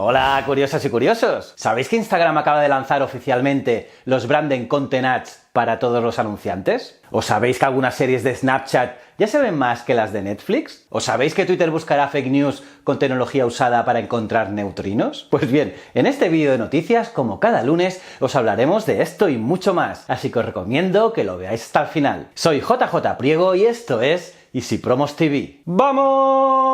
Hola, curiosas y curiosos. ¿Sabéis que Instagram acaba de lanzar oficialmente los Branded Content Ads para todos los anunciantes? ¿O sabéis que algunas series de Snapchat ya se ven más que las de Netflix? ¿O sabéis que Twitter buscará fake news con tecnología usada para encontrar neutrinos? Pues bien, en este vídeo de noticias, como cada lunes, os hablaremos de esto y mucho más, así que os recomiendo que lo veáis hasta el final. Soy JJ Priego y esto es Easy Promos TV. ¡Vamos!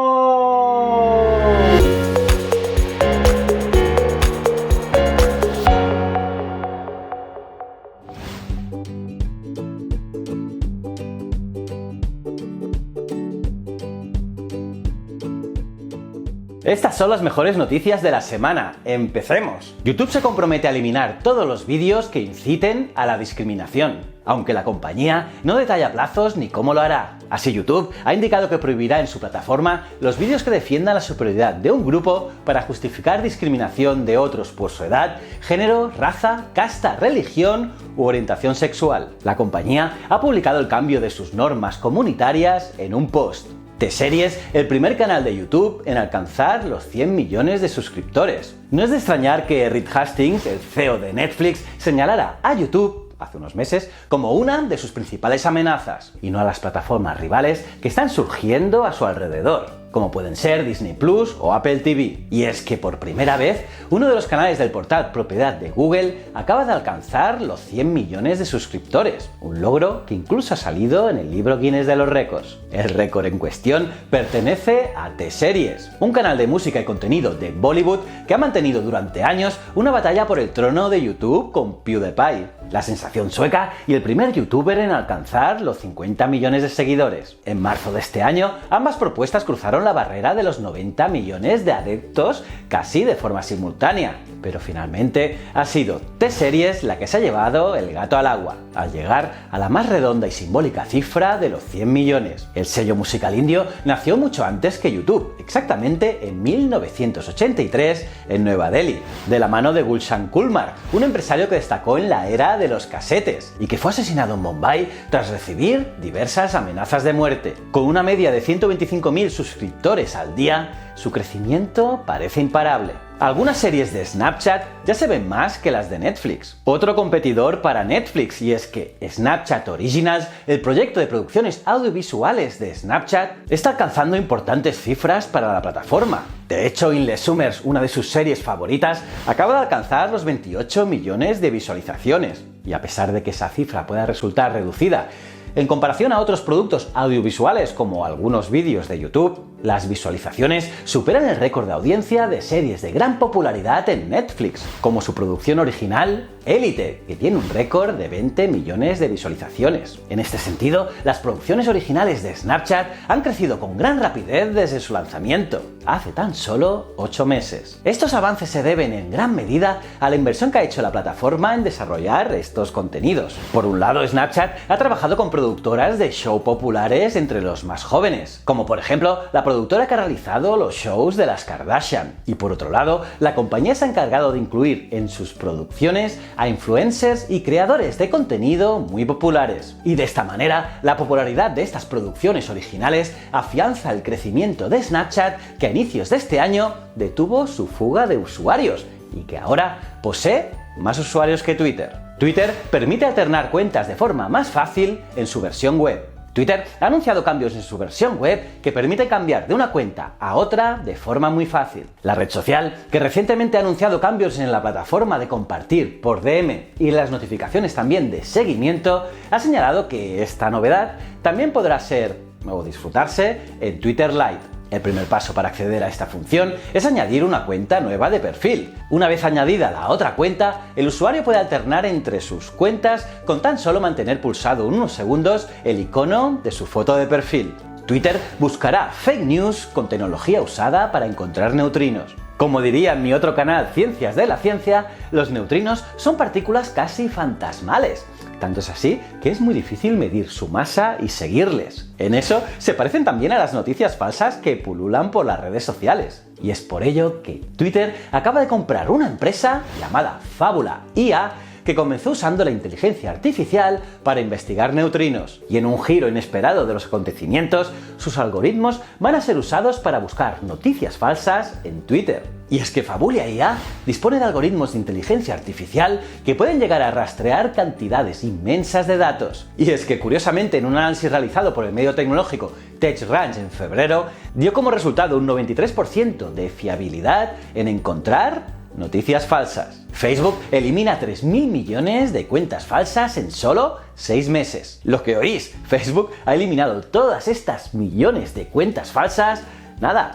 Estas son las mejores noticias de la semana. ¡Empecemos! YouTube se compromete a eliminar todos los vídeos que inciten a la discriminación, aunque la compañía no detalla plazos ni cómo lo hará. Así, YouTube ha indicado que prohibirá en su plataforma los vídeos que defiendan la superioridad de un grupo para justificar discriminación de otros por su edad, género, raza, casta, religión u orientación sexual. La compañía ha publicado el cambio de sus normas comunitarias en un post. T-Series, el primer canal de YouTube en alcanzar los 100 millones de suscriptores. No es de extrañar que Reed Hastings, el CEO de Netflix, señalara a YouTube hace unos meses como una de sus principales amenazas, y no a las plataformas rivales que están surgiendo a su alrededor, como pueden ser Disney Plus o Apple TV. Y es que por primera vez, uno de los canales del portal propiedad de Google acaba de alcanzar los 100 millones de suscriptores, un logro que incluso ha salido en el libro Guinness de los récords. El récord en cuestión pertenece a T-Series, un canal de música y contenido de Bollywood que ha mantenido durante años una batalla por el trono de YouTube con PewDiePie, la sensación sueca y el primer youtuber en alcanzar los 50 millones de seguidores. En marzo de este año, ambas propuestas cruzaron la barrera de los 90 millones de adeptos casi de forma simultánea, pero finalmente ha sido T-Series la que se ha llevado el gato al agua, al llegar a la más redonda y simbólica cifra de los 100 millones. El sello musical indio nació mucho antes que YouTube, exactamente en 1983 en Nueva Delhi, de la mano de Gulshan Kumar, un empresario que destacó en la era de los casetes y que fue asesinado en Bombay tras recibir diversas amenazas de muerte. Con una media de 125.000 suscriptores al día, su crecimiento parece imparable. Algunas series de Snapchat ya se ven más que las de Netflix. Otro competidor para Netflix, y es que Snapchat Originals, el proyecto de producciones audiovisuales de Snapchat, está alcanzando importantes cifras para la plataforma. De hecho, Endless Summers, una de sus series favoritas, acaba de alcanzar los 28 millones de visualizaciones. Y a pesar de que esa cifra pueda resultar reducida en comparación a otros productos audiovisuales como algunos vídeos de YouTube, las visualizaciones superan el récord de audiencia de series de gran popularidad en Netflix, como su producción original Élite, que tiene un récord de 20 millones de visualizaciones. En este sentido, las producciones originales de Snapchat han crecido con gran rapidez desde su lanzamiento, hace tan solo 8 meses. Estos avances se deben en gran medida a la inversión que ha hecho la plataforma en desarrollar estos contenidos. Por un lado, Snapchat ha trabajado con productoras de show populares entre los más jóvenes, como por ejemplo la productora que ha realizado los shows de las Kardashian. Y por otro lado, la compañía se ha encargado de incluir en sus producciones a influencers y creadores de contenido muy populares. Y de esta manera, la popularidad de estas producciones originales afianza el crecimiento de Snapchat, que a inicios de este año detuvo su fuga de usuarios y que ahora posee más usuarios que Twitter. Twitter permite alternar cuentas de forma más fácil en su versión web. Twitter ha anunciado cambios en su versión web que permiten cambiar de una cuenta a otra de forma muy fácil. La red social, que recientemente ha anunciado cambios en la plataforma de compartir por DM y las notificaciones también de seguimiento, ha señalado que esta novedad también podrá ser o disfrutarse en Twitter Lite. El primer paso para acceder a esta función es añadir una cuenta nueva de perfil. Una vez añadida la otra cuenta, el usuario puede alternar entre sus cuentas con tan solo mantener pulsado unos segundos el icono de su foto de perfil. Twitter buscará fake news con tecnología usada para encontrar neutrinos. Como diría en mi otro canal Ciencias de la Ciencia, los neutrinos son partículas casi fantasmales. Tanto es así que es muy difícil medir su masa y seguirles. En eso se parecen también a las noticias falsas que pululan por las redes sociales. Y es por ello que Twitter acaba de comprar una empresa llamada Fabula IA que comenzó usando la inteligencia artificial para investigar neutrinos, y en un giro inesperado de los acontecimientos, sus algoritmos van a ser usados para buscar noticias falsas en Twitter. Y es que Fabulia IA dispone de algoritmos de inteligencia artificial que pueden llegar a rastrear cantidades inmensas de datos. Y es que, curiosamente, en un análisis realizado por el medio tecnológico TechRanch en febrero, dio como resultado un 93% de fiabilidad en encontrar noticias falsas. Facebook elimina 3.000 millones de cuentas falsas en solo 6 meses. Lo que oís, Facebook ha eliminado todas estas millones de cuentas falsas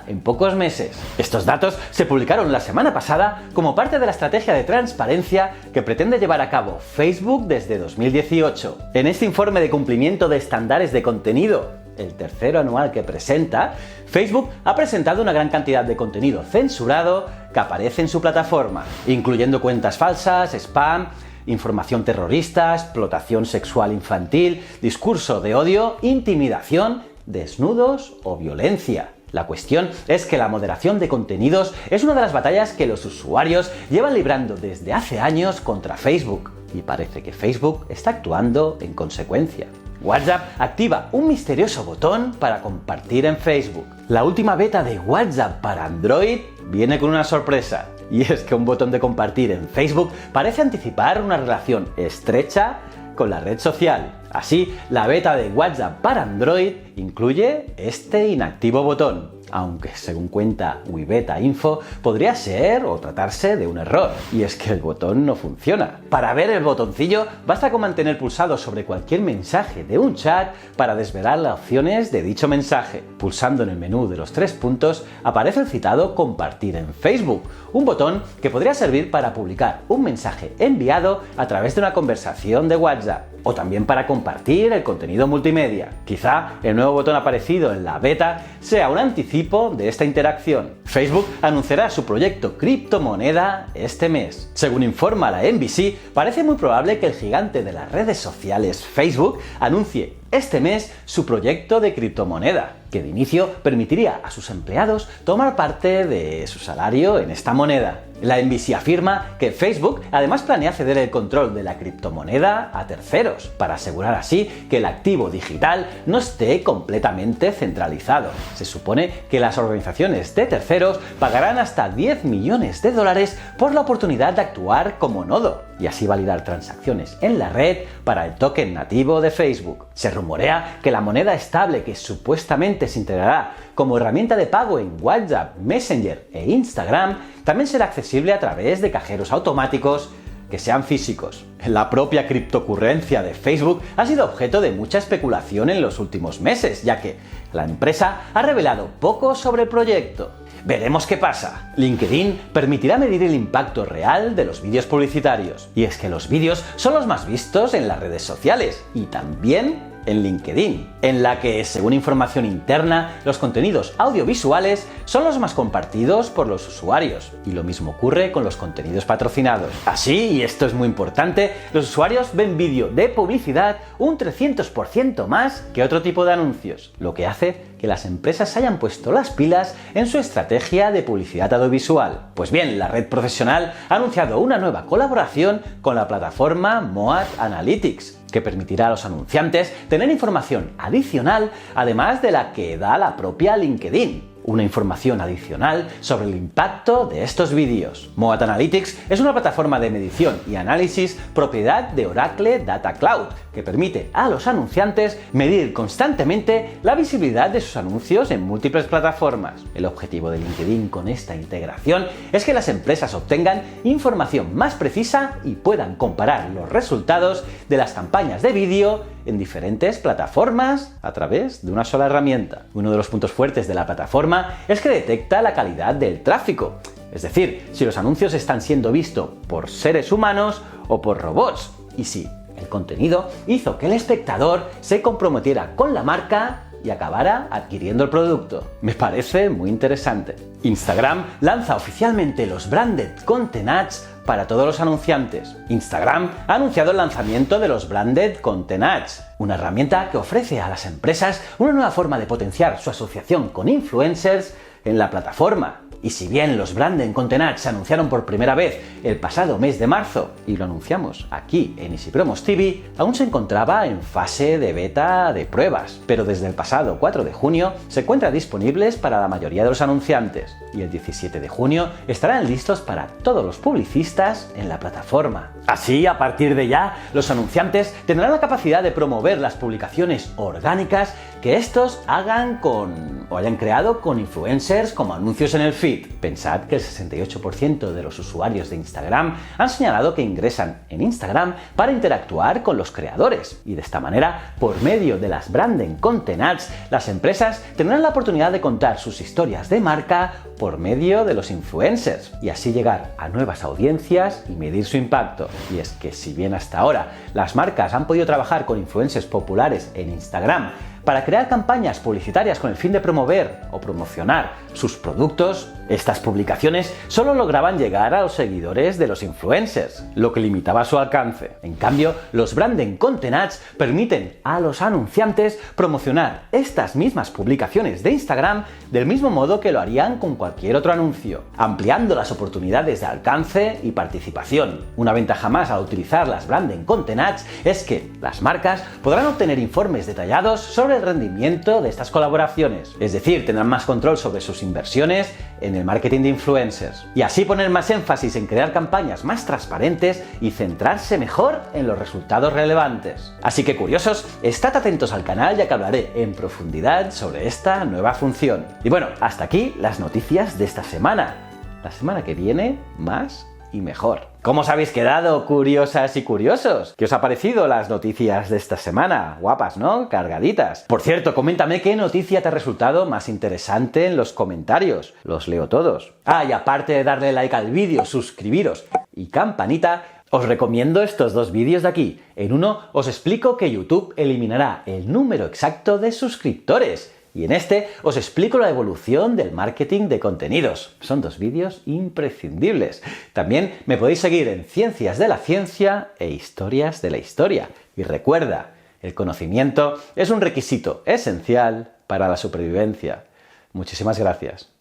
en pocos meses. Estos datos se publicaron la semana pasada como parte de la estrategia de transparencia que pretende llevar a cabo Facebook desde 2018. En este informe de cumplimiento de estándares de contenido, el tercero anual que presenta, Facebook ha presentado una gran cantidad de contenido censurado que aparece en su plataforma, incluyendo cuentas falsas, spam, información terrorista, explotación sexual infantil, discurso de odio, intimidación, desnudos o violencia. La cuestión es que la moderación de contenidos es una de las batallas que los usuarios llevan librando desde hace años contra Facebook, y parece que Facebook está actuando en consecuencia. WhatsApp activa un misterioso botón para compartir en Facebook. La última beta de WhatsApp para Android viene con una sorpresa, y es que un botón de compartir en Facebook parece anticipar una relación estrecha con la red social. Así, la beta de WhatsApp para Android incluye este inactivo botón, aunque según cuenta WeBeta Info podría ser o tratarse de un error, y es que el botón no funciona. Para ver el botoncillo basta con mantener pulsado sobre cualquier mensaje de un chat para desvelar las opciones de dicho mensaje. Pulsando en el menú de los 3 puntos aparece el citado Compartir en Facebook, un botón que podría servir para publicar un mensaje enviado a través de una conversación de WhatsApp, o también para compartir el contenido multimedia. Quizá el nuevo botón aparecido en la beta sea un anticipo de esta interacción. Facebook anunciará su proyecto criptomoneda este mes. Según informa la NBC, parece muy probable que el gigante de las redes sociales Facebook anuncie este mes su proyecto de criptomoneda, que de inicio permitiría a sus empleados tomar parte de su salario en esta moneda. La NBC afirma que Facebook además planea ceder el control de la criptomoneda a terceros, para asegurar así que el activo digital no esté completamente centralizado. Se supone que las organizaciones de terceros pagarán hasta 10 millones de dólares por la oportunidad de actuar como nodo, y así validar transacciones en la red para el token nativo de Facebook. Se rumorea que la moneda estable que supuestamente se integrará como herramienta de pago en WhatsApp, Messenger e Instagram también será accesible a través de cajeros automáticos que sean físicos. La propia criptocurrencia de Facebook ha sido objeto de mucha especulación en los últimos meses, ya que la empresa ha revelado poco sobre el proyecto. Veremos qué pasa. LinkedIn permitirá medir el impacto real de los vídeos publicitarios. Y es que los vídeos son los más vistos en las redes sociales y también en LinkedIn, en la que, según información interna, los contenidos audiovisuales son los más compartidos por los usuarios, y lo mismo ocurre con los contenidos patrocinados. Así, y esto es muy importante, los usuarios ven vídeo de publicidad un 300% más que otro tipo de anuncios, lo que hace que las empresas hayan puesto las pilas en su estrategia de publicidad audiovisual. Pues bien, la red profesional ha anunciado una nueva colaboración con la plataforma Moat Analytics, que permitirá a los anunciantes tener información adicional, además de la que da la propia LinkedIn. Una información adicional sobre el impacto de estos vídeos. Moat Analytics es una plataforma de medición y análisis propiedad de Oracle Data Cloud, que permite a los anunciantes medir constantemente la visibilidad de sus anuncios en múltiples plataformas. El objetivo de LinkedIn con esta integración es que las empresas obtengan información más precisa y puedan comparar los resultados de las campañas de vídeo en diferentes plataformas a través de una sola herramienta. Uno de los puntos fuertes de la plataforma es que detecta la calidad del tráfico, es decir, si los anuncios están siendo vistos por seres humanos o por robots, y si el contenido hizo que el espectador se comprometiera con la marca y acabara adquiriendo el producto. Me parece muy interesante. Instagram lanza oficialmente los Branded Content Ads para todos los anunciantes. Instagram ha anunciado el lanzamiento de los Branded Content Ads, una herramienta que ofrece a las empresas una nueva forma de potenciar su asociación con influencers en la plataforma. Y si bien los Branded Content Ads se anunciaron por primera vez el pasado mes de marzo, y lo anunciamos aquí en Easy Promos TV, aún se encontraba en fase de beta de pruebas, pero desde el pasado 4 de junio se encuentran disponibles para la mayoría de los anunciantes, y el 17 de junio estarán listos para todos los publicistas en la plataforma. Así, a partir de ya, los anunciantes tendrán la capacidad de promover las publicaciones orgánicas que estos hagan o hayan creado con influencers como anuncios en el feed. Pensad que el 68% de los usuarios de Instagram han señalado que ingresan en Instagram para interactuar con los creadores. Y de esta manera, por medio de las Branded Content Ads, las empresas tendrán la oportunidad de contar sus historias de marca por medio de los influencers y así llegar a nuevas audiencias y medir su impacto. Y es que si bien hasta ahora las marcas han podido trabajar con influencers populares en Instagram para crear campañas publicitarias con el fin de promover o promocionar sus productos, estas publicaciones solo lograban llegar a los seguidores de los influencers, lo que limitaba su alcance. En cambio, los Branded Content Ads permiten a los anunciantes promocionar estas mismas publicaciones de Instagram del mismo modo que lo harían con cualquier otro anuncio, ampliando las oportunidades de alcance y participación. Una ventaja más al utilizar las Branded Content Ads es que las marcas podrán obtener informes detallados sobre el rendimiento de estas colaboraciones, es decir, tendrán más control sobre sus inversiones en el marketing de influencers y así poner más énfasis en crear campañas más transparentes y centrarse mejor en los resultados relevantes. Así que, curiosos, estad atentos al canal ya que hablaré en profundidad sobre esta nueva función. Y bueno, hasta aquí las noticias de esta semana. La semana que viene, más y mejor. ¿Cómo os habéis quedado, curiosas y curiosos? ¿Qué os ha parecido las noticias de esta semana? Guapas, ¿no? Cargaditas. Por cierto, coméntame qué noticia te ha resultado más interesante en los comentarios. Los leo todos. Y aparte de darle like al vídeo, suscribiros y campanita, os recomiendo estos dos vídeos de aquí. En uno os explico que YouTube eliminará el número exacto de suscriptores. Y en este os explico la evolución del marketing de contenidos. Son dos vídeos imprescindibles. También me podéis seguir en Ciencias de la Ciencia e Historias de la Historia. Y recuerda, el conocimiento es un requisito esencial para la supervivencia. Muchísimas gracias.